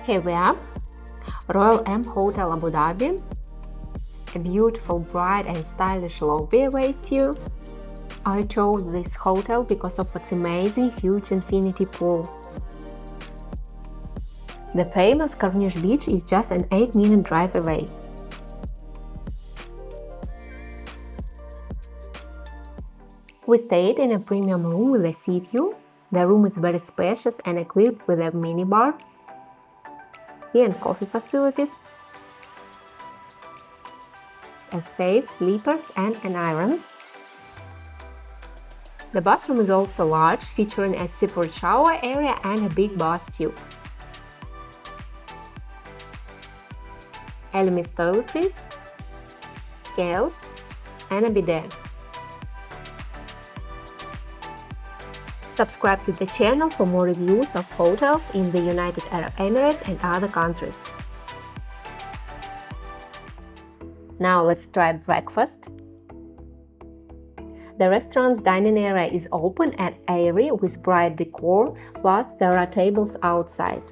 Here we are, Royal M Hotel Abu Dhabi. A beautiful, bright and stylish lobby awaits you. I chose this hotel because of its amazing huge infinity pool. The famous Corniche Beach is just an 8-minute drive away. We stayed in a premium room with a sea view. The room is very spacious and equipped with a minibar, tea and coffee facilities, a safe, sleepers and an iron. The bathroom is also large, featuring a separate shower area and a big bath tube. Elemis toiletries, scales and a bidet. Subscribe to the channel for more reviews of hotels in the United Arab Emirates and other countries. Now let's try breakfast. The restaurant's dining area is open and airy with bright decor, plus there are tables outside.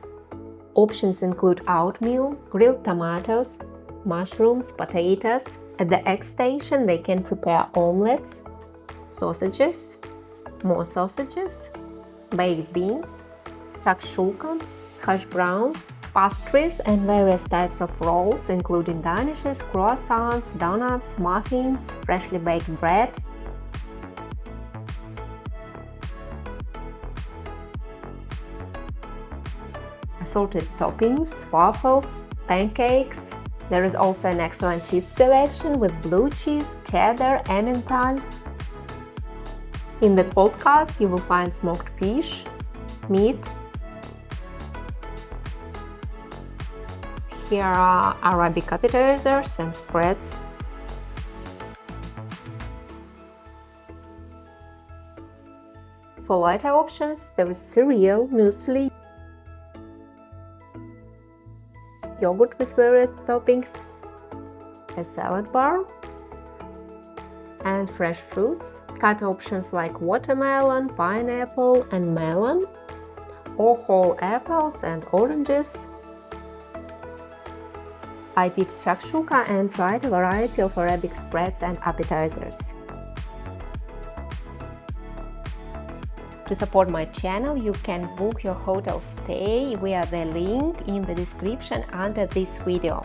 Options include oatmeal, grilled tomatoes, mushrooms, potatoes. At the egg station they can prepare omelets, sausages, more sausages, baked beans, shakshuka, hash browns, pastries and various types of rolls including danishes, croissants, donuts, muffins, freshly baked bread. Assorted toppings, waffles, pancakes. There is also an excellent cheese selection with blue cheese, cheddar, emmental. In the cold cuts you will find smoked fish, meat. Here are Arabic appetizers and spreads. For lighter options there is cereal, muesli, yogurt with various toppings, a salad bar, and fresh fruits. Cut options like watermelon, pineapple and melon, or whole apples and oranges. I picked shakshuka and tried a variety of Arabic spreads and appetizers. To support my channel, you can book your hotel stay via the link in the description under this video.